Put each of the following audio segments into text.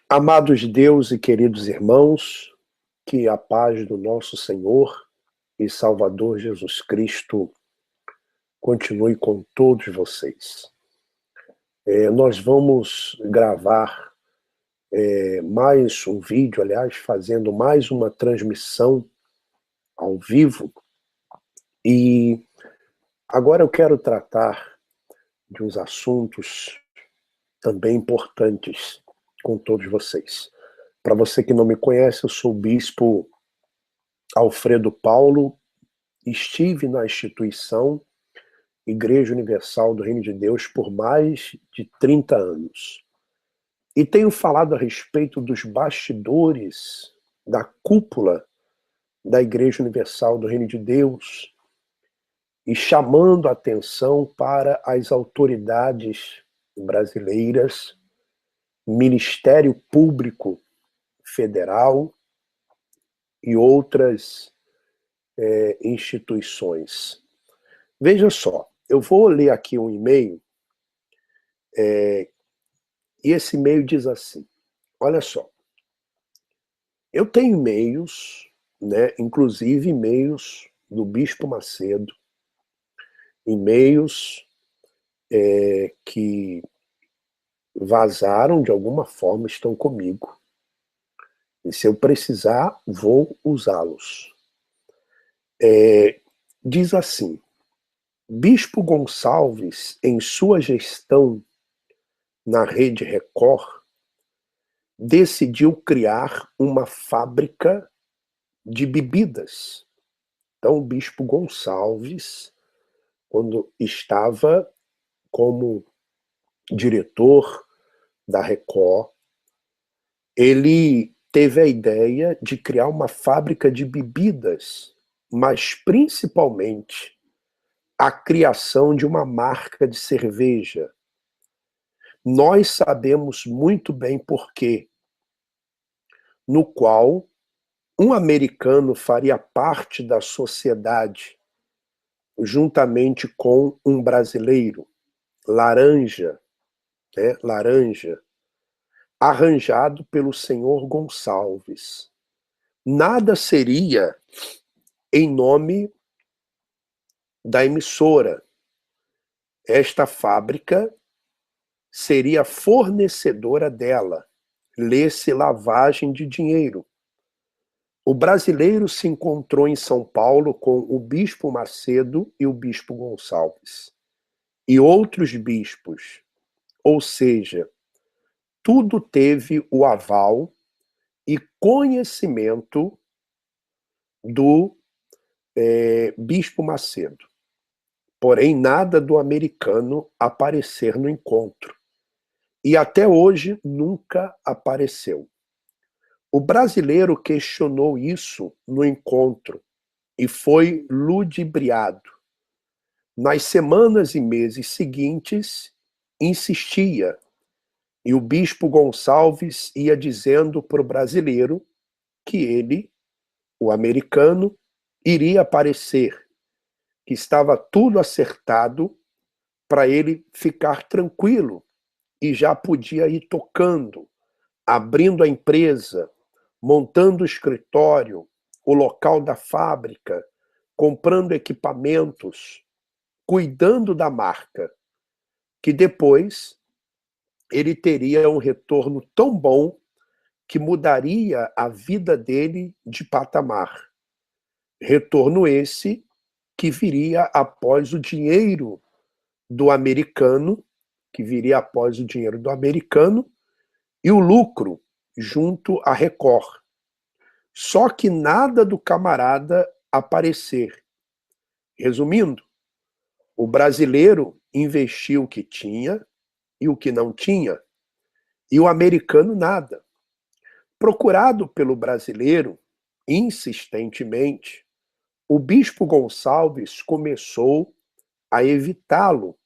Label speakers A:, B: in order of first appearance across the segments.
A: Amados de Deus e queridos irmãos, que a paz do nosso Senhor e Salvador Jesus Cristo continue com todos vocês. Nós vamos gravar mais um vídeo, aliás, fazendo mais uma transmissão ao vivo, e agora eu quero tratar de uns assuntos também importantes com todos vocês. Para você que não me conhece, eu sou o bispo Alfredo Paulo. Estive na instituição Igreja Universal do Reino de Deus por mais de 30 anos. E tenho falado a respeito dos bastidores da cúpula da Igreja Universal do Reino de Deus e chamando a atenção para as autoridades brasileiras, Ministério Público Federal e outras instituições. Veja só, eu vou ler aqui um e-mail, e esse e-mail diz assim: olha só, eu tenho e-mails, inclusive e-mails do Bispo Macedo, e-mails que vazaram de alguma forma, estão comigo, e se eu precisar, vou usá-los. Diz assim: Bispo Gonçalves, em sua gestão na Rede Record, decidiu criar uma fábrica de bebidas. Então, o Bispo Gonçalves, quando estava como diretor da Record, ele teve a ideia de criar uma fábrica de bebidas, mas principalmente a criação de uma marca de cerveja. Nós sabemos muito bem por quê, no qual um americano faria parte da sociedade juntamente com um brasileiro, Laranja, Laranja, arranjado pelo senhor Gonçalves. Nada seria em nome da emissora. Esta fábrica seria fornecedora dela, lê-se lavagem de dinheiro. O brasileiro se encontrou em São Paulo com o Bispo Macedo e o Bispo Gonçalves, e outros bispos, ou seja, tudo teve o aval e conhecimento do Bispo Macedo. Porém, nada do americano aparecer no encontro. E até hoje nunca apareceu. O brasileiro questionou isso no encontro e foi ludibriado. Nas semanas e meses seguintes, insistia, e o Bispo Gonçalves ia dizendo para o brasileiro que ele, o americano, iria aparecer, que estava tudo acertado para ele ficar tranquilo e já podia ir tocando, abrindo a empresa, montando o escritório, o local da fábrica, comprando equipamentos, cuidando da marca, que depois ele teria um retorno tão bom que mudaria a vida dele de patamar. Retorno esse que viria após o dinheiro do americano, e o lucro junto à Record. Só que nada do camarada aparecer. Resumindo, o brasileiro investiu o que tinha e o que não tinha, e o americano nada. Procurado pelo brasileiro insistentemente, o Bispo Gonçalves começou a evitá-lo,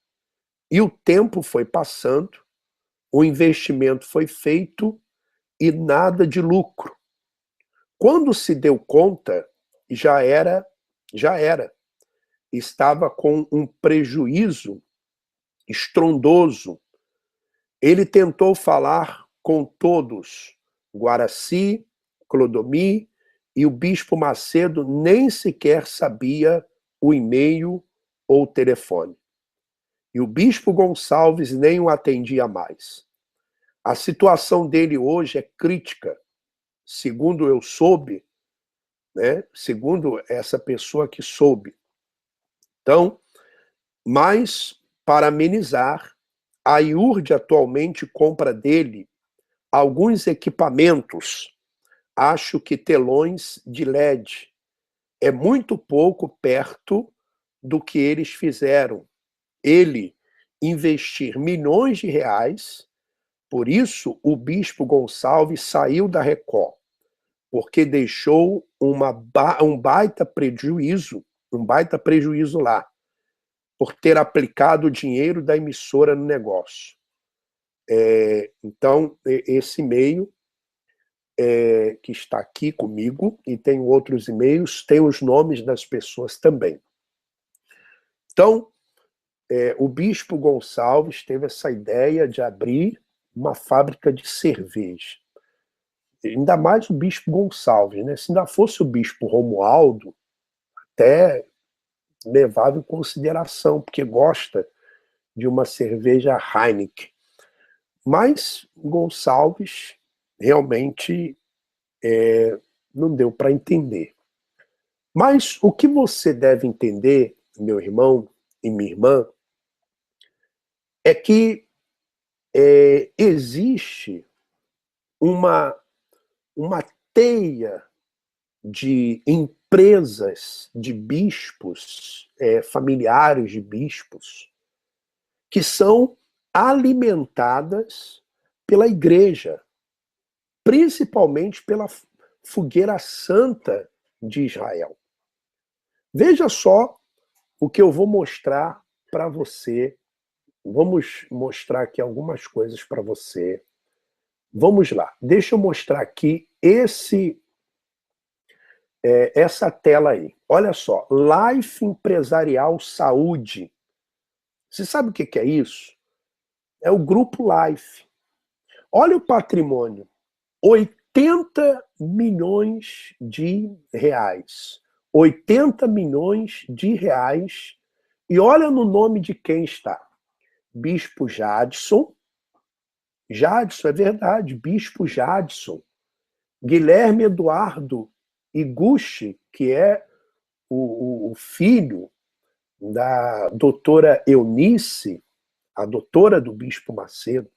A: e o tempo foi passando, o investimento foi feito e nada de lucro. Quando se deu conta, já era. Estava com um prejuízo estrondoso. Ele tentou falar com todos, Guaraci, Clodomir, e o bispo Macedo nem sequer sabia o e-mail ou o telefone. E o bispo Gonçalves nem o atendia mais. A situação dele hoje é crítica, segundo eu soube, né? Segundo essa pessoa que soube. Então, mas para amenizar, a IURD atualmente compra dele alguns equipamentos, acho que telões de LED. É muito pouco perto do que eles fizeram. Ele investir milhões de reais, por isso o bispo Gonçalves saiu da Record, porque deixou um baita prejuízo lá, por ter aplicado o dinheiro da emissora no negócio. Então, esse e-mail que está aqui comigo, e tem outros e-mails, tem os nomes das pessoas também. Então, o bispo Gonçalves teve essa ideia de abrir uma fábrica de cerveja. Ainda mais o bispo Gonçalves, né? Se ainda fosse o bispo Romualdo, até levava em consideração, porque gosta de uma cerveja Heineken. Mas Gonçalves realmente não deu para entender. Mas o que você deve entender, meu irmão e minha irmã, é que existe uma teia de empresas de bispos, familiares de bispos, que são alimentadas pela igreja, principalmente pela fogueira santa de Israel. Veja só o que eu vou mostrar para você. Vamos mostrar aqui algumas coisas para você. Vamos lá. Deixa eu mostrar aqui essa tela aí. Olha só. Life Empresarial Saúde. Você sabe o que é isso? É o Grupo Life. Olha o patrimônio. 80 milhões de reais. 80 milhões de reais. E olha no nome de quem está. Bispo Jadson. Jadson, é verdade. Bispo Jadson. Guilherme Eduardo Iguchi, que é o filho da doutora Eunice, a doutora do bispo Macedo.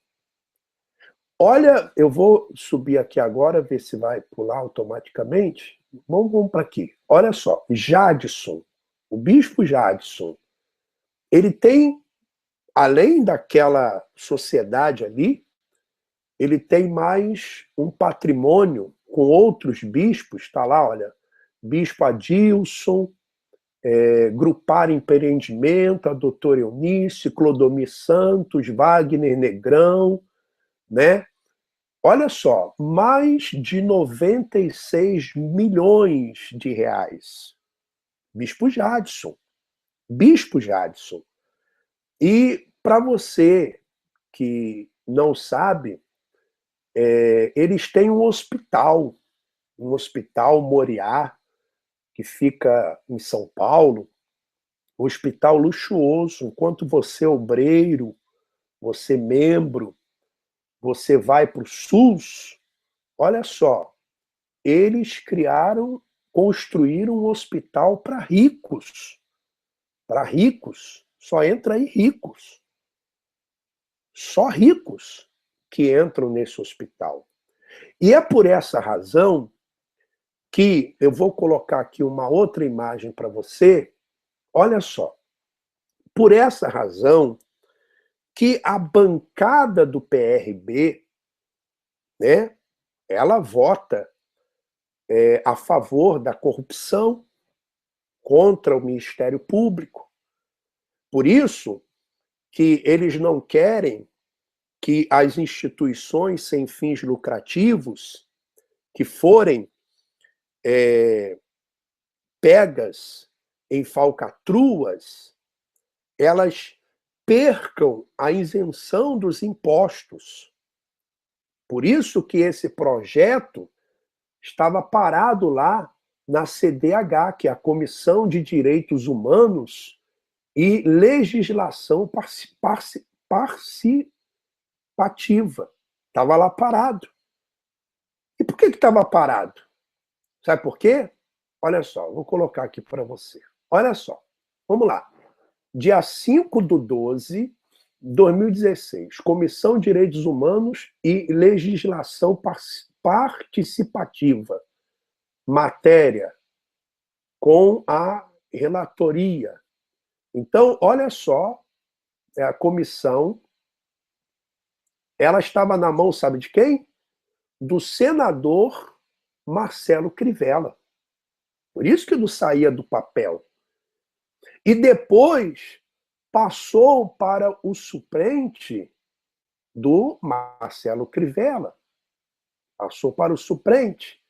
A: Olha, eu vou subir aqui agora, ver se vai pular automaticamente. Vamos para aqui. Olha só, Jadson, o bispo Jadson, ele tem, além daquela sociedade ali, ele tem mais um patrimônio com outros bispos, está lá, olha, bispo Adilson, Grupar Empreendimento, a doutora Eunice, Clodomir Santos, Wagner Negrão, né? Olha só, mais de 96 milhões de reais. Bispo Jadson. Bispo Jadson. E para você que não sabe, eles têm um hospital Moriá, que fica em São Paulo, um hospital luxuoso. Enquanto você, obreiro, você, membro, você vai para o SUS, olha só, eles construíram um hospital para ricos. Para ricos, só entra aí ricos. Só ricos que entram nesse hospital. E é por essa razão que eu vou colocar aqui uma outra imagem para você. Olha só. Por essa razão que a bancada do PRB, né, ela vota a favor da corrupção, contra o Ministério Público. Por isso que eles não querem que as instituições sem fins lucrativos que forem pegas em falcatruas, elas percam a isenção dos impostos. Por isso que esse projeto estava parado lá na CDH, que é a Comissão de Direitos Humanos e Legislação Participativa. Estava lá parado. E por que estava parado? Sabe por quê? Olha só, vou colocar aqui para você. Olha só, vamos lá. Dia 5/12/2016, Comissão de Direitos Humanos e Legislação Participativa. Matéria com a relatoria. Então, olha só, a comissão, ela estava na mão, sabe de quem? Do senador Marcelo Crivella. Por isso que não saía do papel. E depois passou para o suplente do Marcelo Crivella. Passou para o suplente.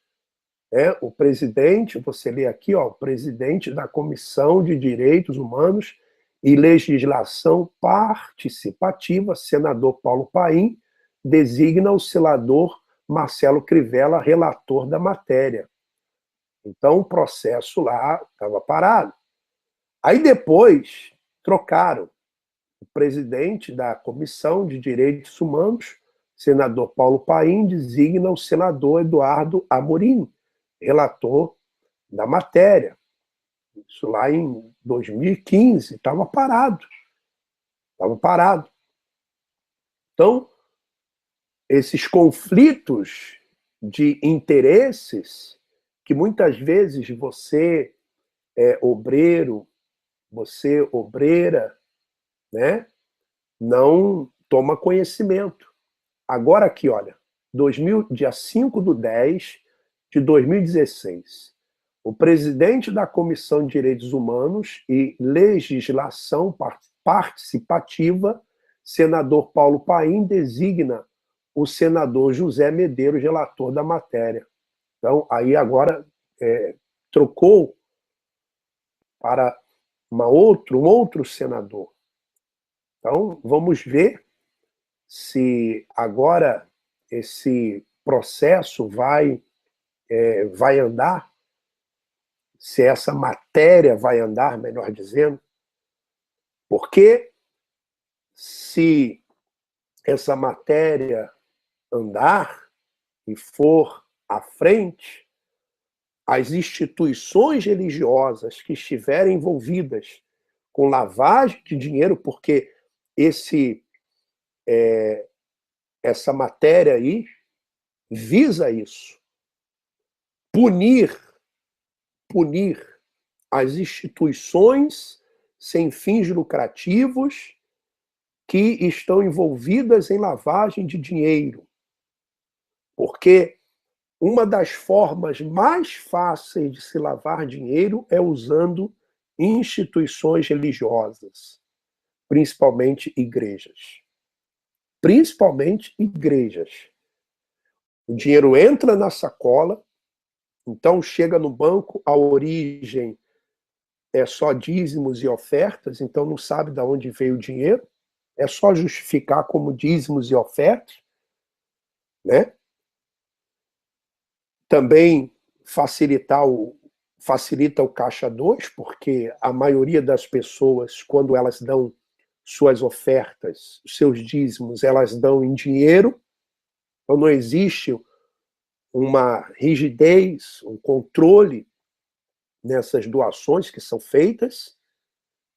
A: O presidente, você lê aqui, ó, o presidente da Comissão de Direitos Humanos e Legislação Participativa, senador Paulo Paim, designa o senador Marcelo Crivella relator da matéria. Então, o processo lá estava parado. Aí depois trocaram. O presidente da Comissão de Direitos Humanos, senador Paulo Paim, designa o senador Eduardo Amorim, relator da matéria. Isso lá em 2015, estava parado. Estava parado. Então, esses conflitos de interesses, que muitas vezes você é obreiro, você obreira, né, não toma conhecimento. Agora aqui, olha, dia 5/10/2016, o presidente da Comissão de Direitos Humanos e Legislação Participativa, senador Paulo Paim, designa o senador José Medeiros relator da matéria. Então, aí agora trocou para um outro senador. Então, vamos ver se agora esse processo vai andar, se essa matéria vai andar, melhor dizendo, porque se essa matéria andar e for à frente, as instituições religiosas que estiverem envolvidas com lavagem de dinheiro, porque essa matéria aí visa isso, punir as instituições sem fins lucrativos que estão envolvidas em lavagem de dinheiro. Porque uma das formas mais fáceis de se lavar dinheiro é usando instituições religiosas, principalmente igrejas. Principalmente igrejas. O dinheiro entra na sacola, então chega no banco, a origem é só dízimos e ofertas, então não sabe de onde veio o dinheiro, é só justificar como dízimos e ofertas, né? Também facilita o Caixa 2, porque a maioria das pessoas, quando elas dão suas ofertas, seus dízimos, elas dão em dinheiro, então não existe uma rigidez, um controle nessas doações que são feitas.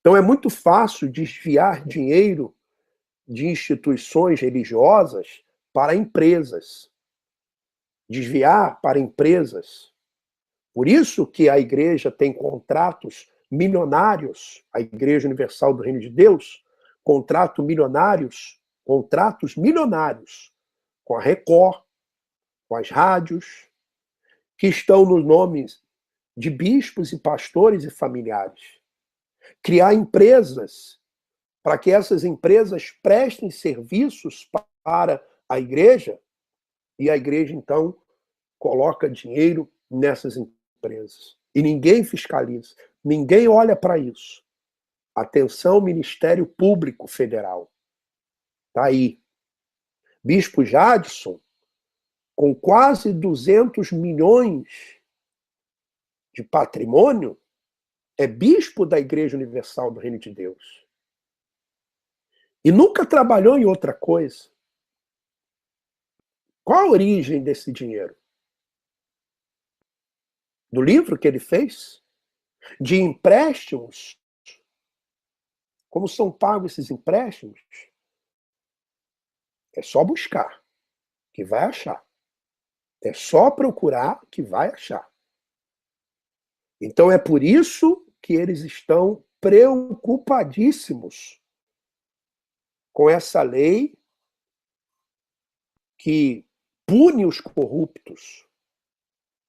A: Então é muito fácil desviar dinheiro de instituições religiosas para empresas. Desviar para empresas. Por isso que a igreja tem contratos milionários, a Igreja Universal do Reino de Deus, contratos milionários com a Record, com as rádios, que estão nos nomes de bispos e pastores e familiares. Criar empresas para que essas empresas prestem serviços para a igreja, e a igreja, então, coloca dinheiro nessas empresas. E ninguém fiscaliza, ninguém olha para isso. Atenção, Ministério Público Federal. Está aí. Bispo Jadson com quase 200 milhões de patrimônio, é bispo da Igreja Universal do Reino de Deus. E nunca trabalhou em outra coisa. Qual a origem desse dinheiro? Do livro que ele fez? De empréstimos? Como são pagos esses empréstimos? É só buscar, que vai achar. É só procurar, que vai achar. Então é por isso que eles estão preocupadíssimos com essa lei que pune os corruptos.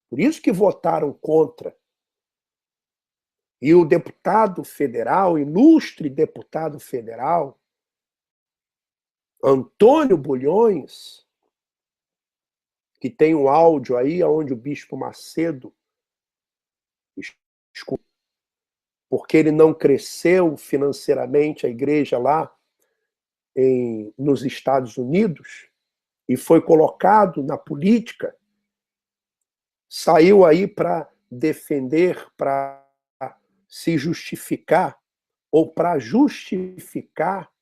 A: Por isso que votaram contra. E o deputado federal, ilustre deputado federal, Antônio Bulhões, que tem um áudio aí onde o bispo Macedo, porque ele não cresceu financeiramente a igreja lá nos Estados Unidos e foi colocado na política, saiu aí para defender, para se justificar, ou para justificar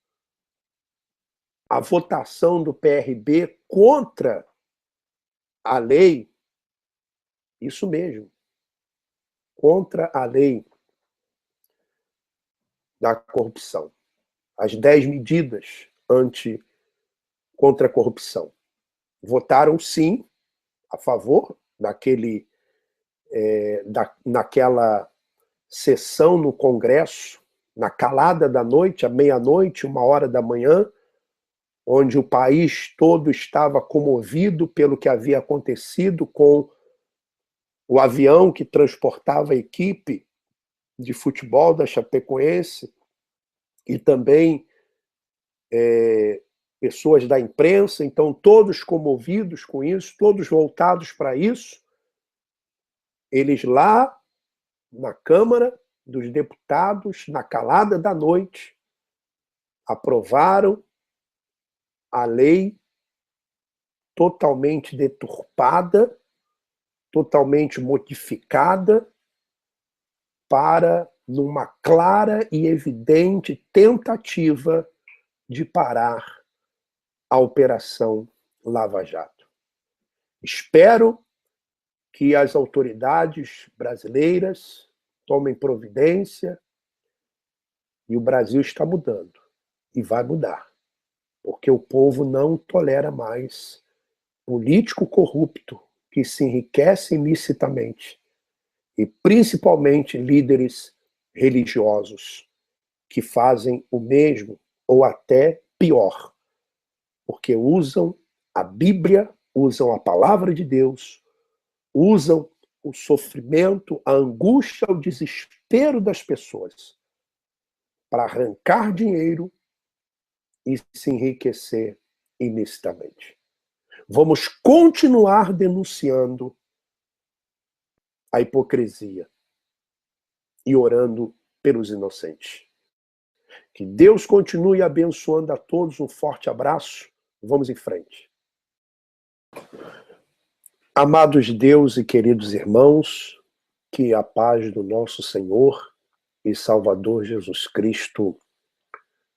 A: a votação do PRB contra a lei, isso mesmo, contra a lei da corrupção, as 10 medidas contra a corrupção. Votaram sim a favor naquela sessão no Congresso, na calada da noite, à meia-noite, 1h da manhã, onde o país todo estava comovido pelo que havia acontecido com o avião que transportava a equipe de futebol da Chapecoense e também pessoas da imprensa, então todos comovidos com isso, todos voltados para isso. Eles lá na Câmara dos Deputados, na calada da noite, aprovaram a lei totalmente deturpada, totalmente modificada, para numa clara e evidente tentativa de parar a Operação Lava Jato. Espero que as autoridades brasileiras tomem providência, e o Brasil está mudando, e vai mudar, porque o povo não tolera mais político corrupto que se enriquece ilicitamente, e principalmente líderes religiosos que fazem o mesmo ou até pior, porque usam a Bíblia, usam a palavra de Deus, usam o sofrimento, a angústia, o desespero das pessoas para arrancar dinheiro e se enriquecer ilicitamente. Vamos continuar denunciando a hipocrisia e orando pelos inocentes. Que Deus continue abençoando a todos. Um forte abraço. Vamos em frente. Amados de Deus e queridos irmãos, que a paz do nosso Senhor e Salvador Jesus Cristo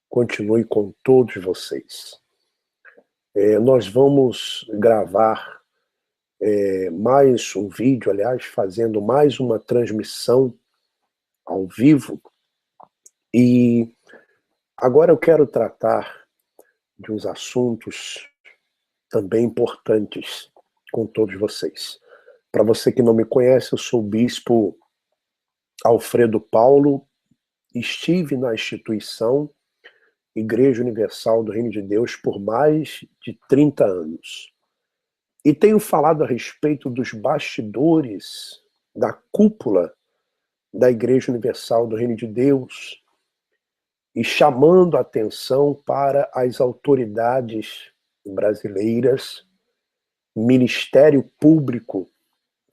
A: continue com todos vocês. Nós vamos gravar mais um vídeo, aliás, fazendo mais uma transmissão ao vivo. E agora eu quero tratar de uns assuntos também importantes com todos vocês. Para você que não me conhece, eu sou o bispo Alfredo Paulo, estive na instituição Igreja Universal do Reino de Deus por mais de 30 anos. E tenho falado a respeito dos bastidores da cúpula da Igreja Universal do Reino de Deus e chamando a atenção para as autoridades brasileiras, Ministério Público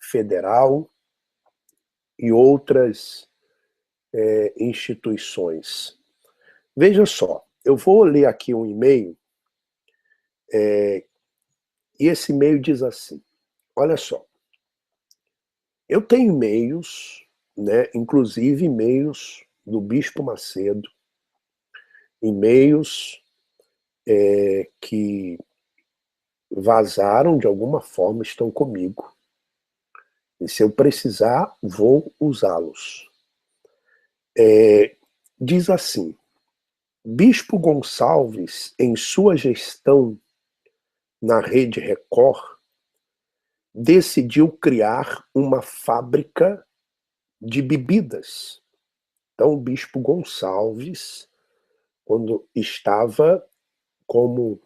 A: Federal e outras instituições. Veja só, eu vou ler aqui um e-mail E esse e-mail diz assim: olha só, eu tenho e-mails, né, inclusive e-mails do Bispo Macedo, e-mails que vazaram de alguma forma, estão comigo. E se eu precisar, vou usá-los. Diz assim: Bispo Gonçalves, em sua gestão na Rede Record, decidiu criar uma fábrica de bebidas. Então, o Bispo Gonçalves, quando estava como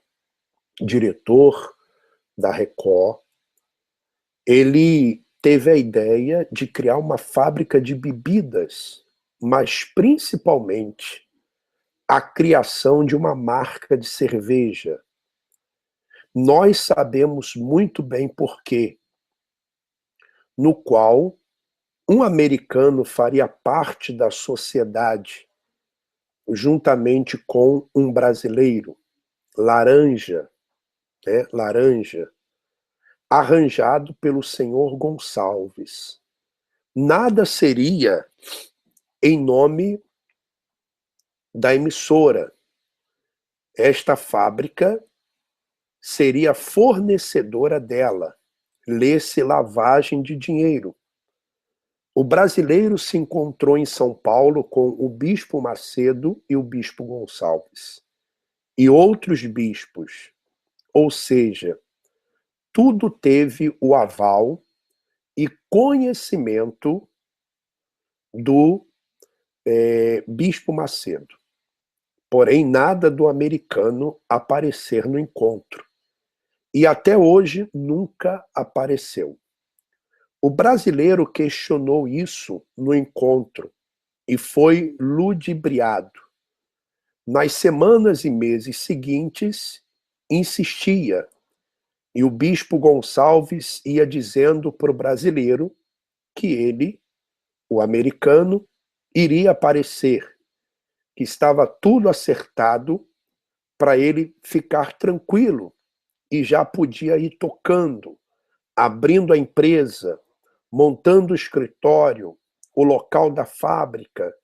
A: diretor da Record, ele teve a ideia de criar uma fábrica de bebidas, mas principalmente a criação de uma marca de cerveja. Nós sabemos muito bem por quê, no qual um americano faria parte da sociedade juntamente com um brasileiro, Laranja, né? Laranja, arranjado pelo senhor Gonçalves. Nada seria em nome da emissora. Esta fábrica seria fornecedora dela, lê-se lavagem de dinheiro. O brasileiro se encontrou em São Paulo com o Bispo Macedo e o Bispo Gonçalves, e outros bispos, ou seja, tudo teve o aval e conhecimento do Bispo Macedo. Porém, nada do americano aparecer no encontro. E até hoje nunca apareceu. O brasileiro questionou isso no encontro e foi ludibriado. Nas semanas e meses seguintes, insistia, e o Bispo Gonçalves ia dizendo para o brasileiro que ele, o americano, iria aparecer, que estava tudo acertado para ele ficar tranquilo e já podia ir tocando, abrindo a empresa, montando o escritório, o local da fábrica,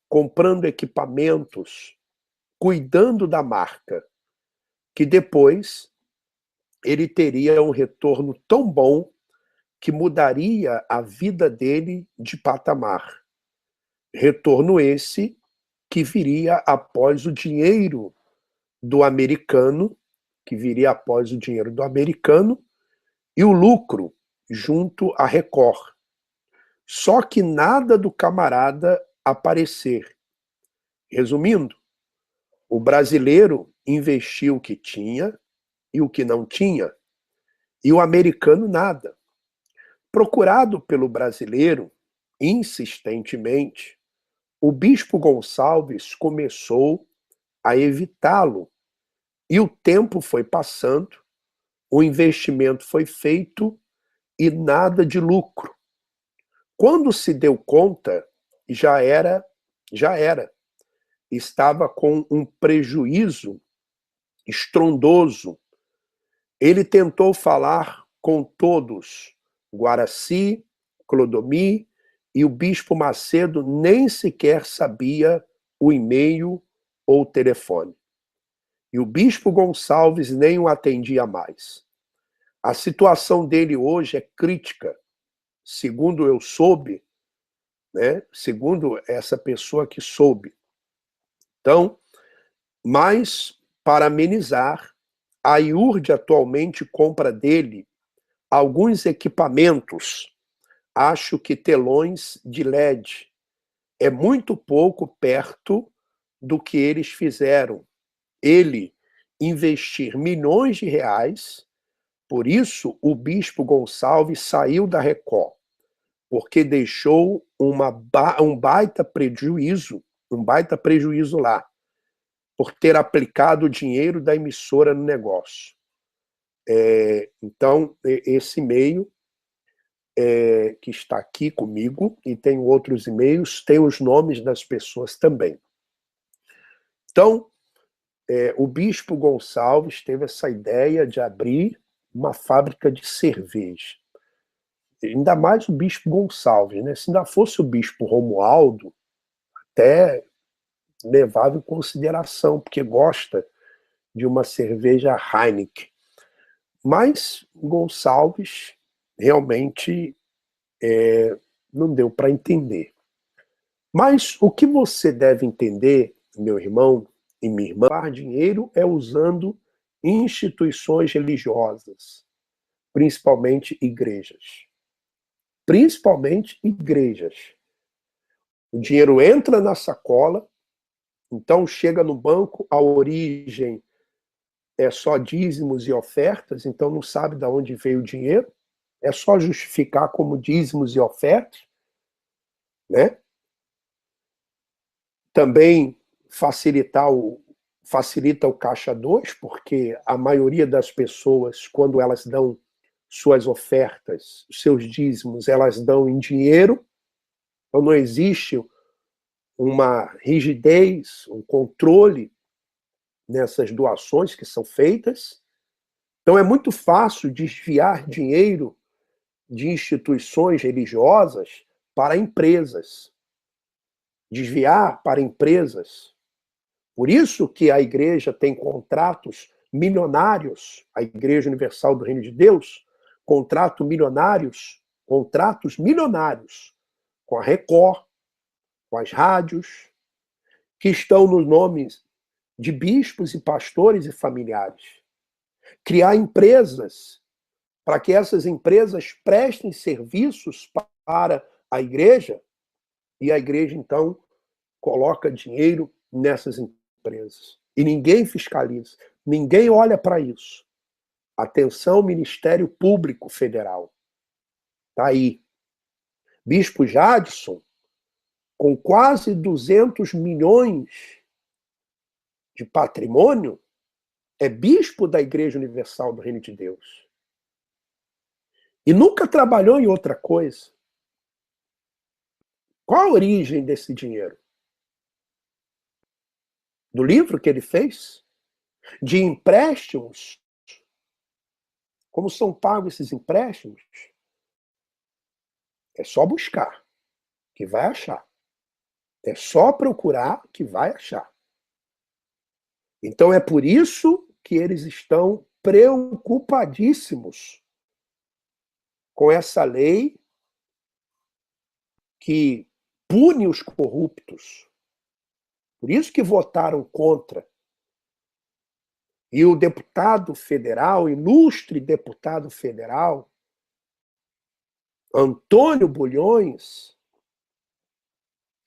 A: comprando equipamentos, cuidando da marca, que depois ele teria um retorno tão bom que mudaria a vida dele de patamar. Retorno esse que viria após o dinheiro do americano, e o lucro junto à Record. Só que nada do camarada aparecer. Resumindo, o brasileiro investiu o que tinha e o que não tinha, e o americano nada. Procurado pelo brasileiro insistentemente, o Bispo Gonçalves começou a evitá-lo, e o tempo foi passando, o investimento foi feito e nada de lucro. Quando se deu conta, já era. Estava com um prejuízo estrondoso. Ele tentou falar com todos, Guaraci, Clodomir, e o Bispo Macedo nem sequer sabia o e-mail ou o telefone. E o Bispo Gonçalves nem o atendia mais. A situação dele hoje é crítica, segundo eu soube, né? Segundo essa pessoa que soube. Então, mas para amenizar, a IURD atualmente compra dele alguns equipamentos, acho que telões de LED. É muito pouco perto do que eles fizeram. Ele investir milhões de reais, por isso o Bispo Gonçalves saiu da Record, porque deixou um baita prejuízo lá, por ter aplicado o dinheiro da emissora no negócio. Então, esse e-mail que está aqui comigo, e tem outros e-mails, tem os nomes das pessoas também. Então, o Bispo Gonçalves teve essa ideia de abrir uma fábrica de cerveja. Ainda mais o bispo Gonçalves, né? Se ainda fosse o bispo Romualdo, até levava em consideração, porque gosta de uma cerveja Heineken. Mas Gonçalves realmente não deu para entender. Mas o que você deve entender, meu irmão e minha irmã, lavar dinheiro é usando instituições religiosas, principalmente igrejas. Principalmente igrejas. O dinheiro entra na sacola, então chega no banco, a origem é só dízimos e ofertas, então não sabe de onde veio o dinheiro, é só justificar como dízimos e ofertas, né? Também facilita o caixa 2, porque a maioria das pessoas, quando elas dão suas ofertas, seus dízimos, elas dão em dinheiro, então não existe uma rigidez, um controle nessas doações que são feitas. Então é muito fácil desviar dinheiro de instituições religiosas para empresas. Desviar para empresas. Por isso que a igreja tem contratos milionários, a Igreja Universal do Reino de Deus, contratos milionários com a Record, com as rádios, que estão nos nomes de bispos e pastores e familiares. Criar empresas para que essas empresas prestem serviços para a igreja e a igreja, então, coloca dinheiro nessas empresas. E ninguém fiscaliza, ninguém olha para isso. Atenção, Ministério Público Federal. Está aí. Bispo Jadson, com quase 200 milhões de patrimônio, é bispo da Igreja Universal do Reino de Deus. E nunca trabalhou em outra coisa. Qual a origem desse dinheiro? Do livro que ele fez? De empréstimos? Como são pagos esses empréstimos? É só buscar, que vai achar. É só procurar, que vai achar. Então é por isso que eles estão preocupadíssimos com essa lei que pune os corruptos. Por isso que votaram contra. E o deputado federal, ilustre deputado federal, Antônio Bulhões,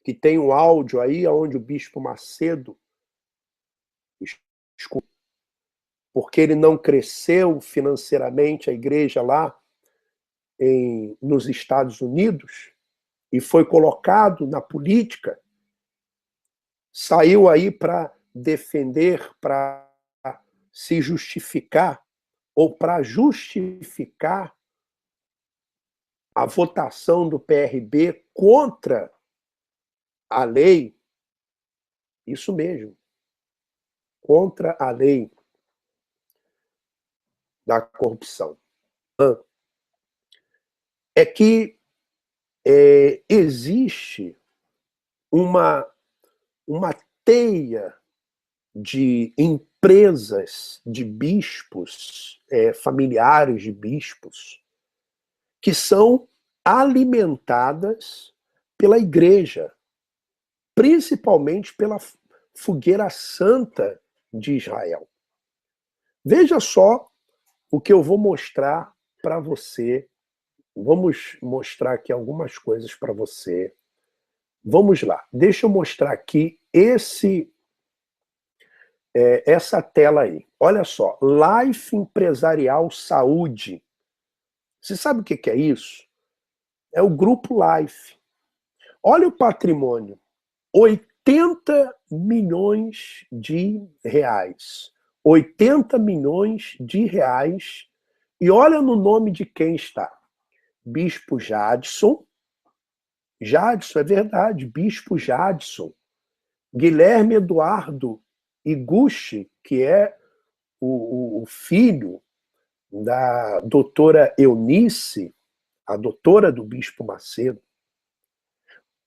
A: que tem um áudio aí onde o bispo Macedo, porque ele não cresceu financeiramente a igreja lá nos Estados Unidos e foi colocado na política, saiu aí para defender, para se justificar, ou para justificar a votação do PRB contra a lei, isso mesmo, contra a lei da corrupção. É que existe uma teia de empresas de bispos, familiares de bispos, que são alimentadas pela igreja, principalmente pela fogueira santa de Israel. Veja só o que eu vou mostrar para você. Vamos mostrar aqui algumas coisas para você. Vamos lá. Deixa eu mostrar aqui essa tela aí. Olha só. Life Empresarial Saúde. Você sabe o que é isso? É o Grupo Life. Olha o patrimônio. 80 milhões de reais. 80 milhões de reais. E olha no nome de quem está. Bispo Jadson. Jadson, é verdade, Bispo Jadson. Guilherme Eduardo Iguchi, que é o filho da doutora Eunice, a doutora do Bispo Macedo.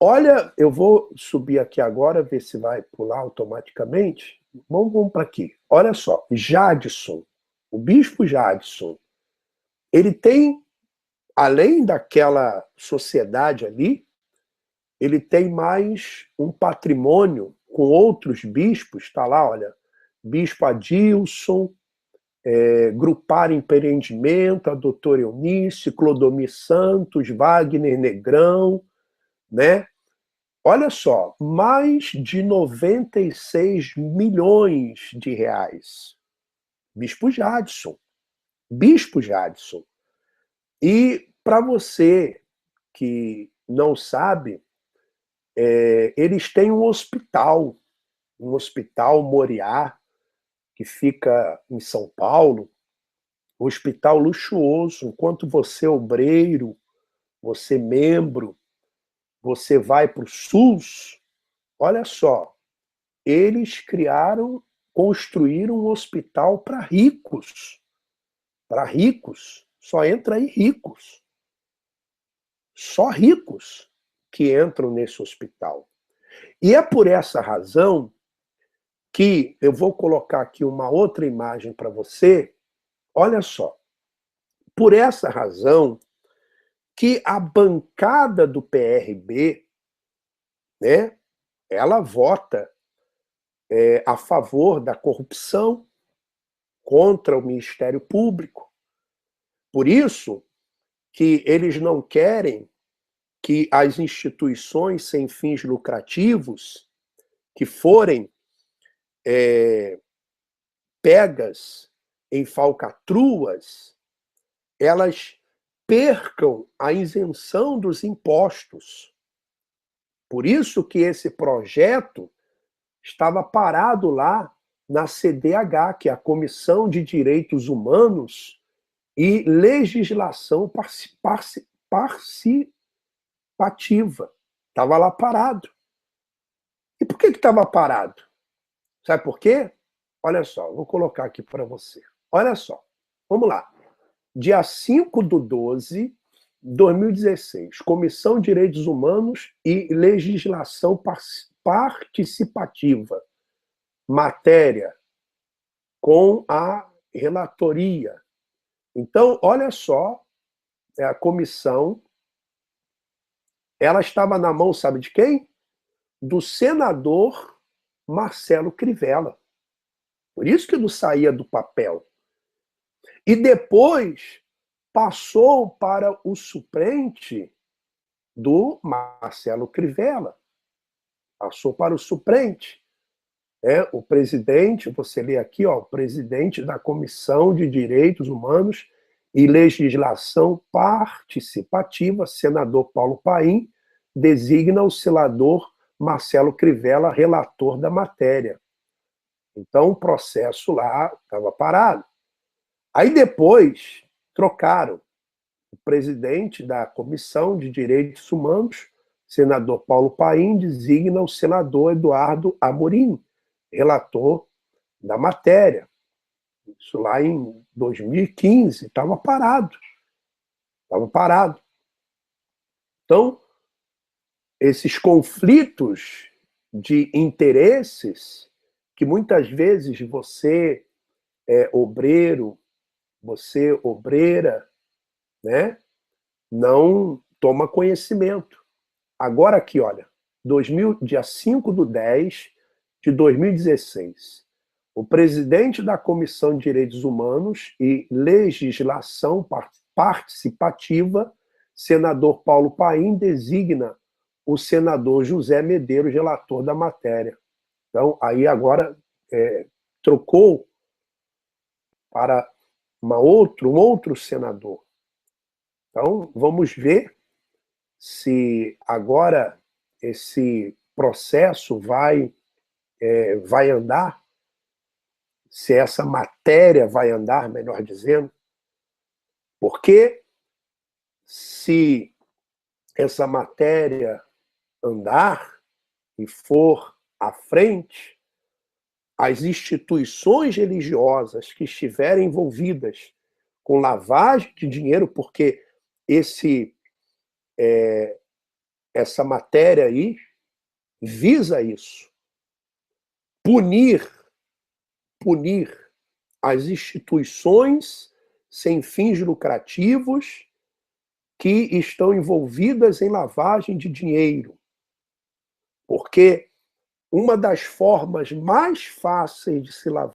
A: Olha, eu vou subir aqui agora, ver se vai pular automaticamente. Vamos para aqui. Olha só, Jadson, o Bispo Jadson, ele tem, além daquela sociedade ali, ele tem mais um patrimônio com outros bispos, está lá, olha, Bispo Adilson, Grupar Empreendimento, a doutora Eunice, Clodomir Santos, Wagner Negrão, né? Olha só, mais de 96 milhões de reais. Bispo Jadson. Bispo Jadson. E para você que não sabe, eles têm um hospital Moriá, que fica em São Paulo, um hospital luxuoso. Enquanto você, obreiro, você, membro, você vai para o SUS, olha só, eles construíram um hospital para ricos. Para ricos. Só entra aí ricos. Só ricos que entram nesse hospital. E é por essa razão que eu vou colocar aqui uma outra imagem para você. Olha só. Por essa razão que a bancada do PRB, né, ela vota a favor da corrupção, contra o Ministério Público. Por isso que eles não querem que as instituições sem fins lucrativos que forem pegas em falcatruas, elas percam a isenção dos impostos. Por isso que esse projeto estava parado lá na CDH, que é a Comissão de Direitos Humanos e Legislação Participativa. Estava lá parado. E por que estava parado? Sabe por quê? Olha só, vou colocar aqui para você. Olha só, vamos lá. Dia 5/12/2016, Comissão de Direitos Humanos e Legislação Participativa. Matéria com a relatoria. Então, olha só, a comissão, ela estava na mão, sabe de quem? Do senador Marcelo Crivella. Por isso que não saía do papel. E depois passou para o suplente do Marcelo Crivella. Passou para o suplente. O presidente, você lê aqui, ó, o presidente da Comissão de Direitos Humanos e Legislação Participativa, senador Paulo Paim, designa o senador Marcelo Crivella relator da matéria. Então, o processo lá estava parado. Aí depois trocaram. O presidente da Comissão de Direitos Humanos, senador Paulo Paim, designa o senador Eduardo Amorim, relator da matéria. Isso lá em 2015, estava parado. Estava parado. Então, esses conflitos de interesses, que muitas vezes você é obreiro, você obreira, né, não toma conhecimento. Agora aqui, olha, dia 5/10/2016, o presidente da Comissão de Direitos Humanos e Legislação Participativa, senador Paulo Paim, designa o senador José Medeiros relator da matéria. Então, aí agora trocou para um outro senador. Então, vamos ver se agora esse processo vai andar, se essa matéria vai andar, melhor dizendo, porque se essa matéria andar e for à frente, as instituições religiosas que estiverem envolvidas com lavagem de dinheiro, porque essa matéria aí visa isso. Punir as instituições sem fins lucrativos que estão envolvidas em lavagem de dinheiro. Porque uma das formas mais fáceis de se lavar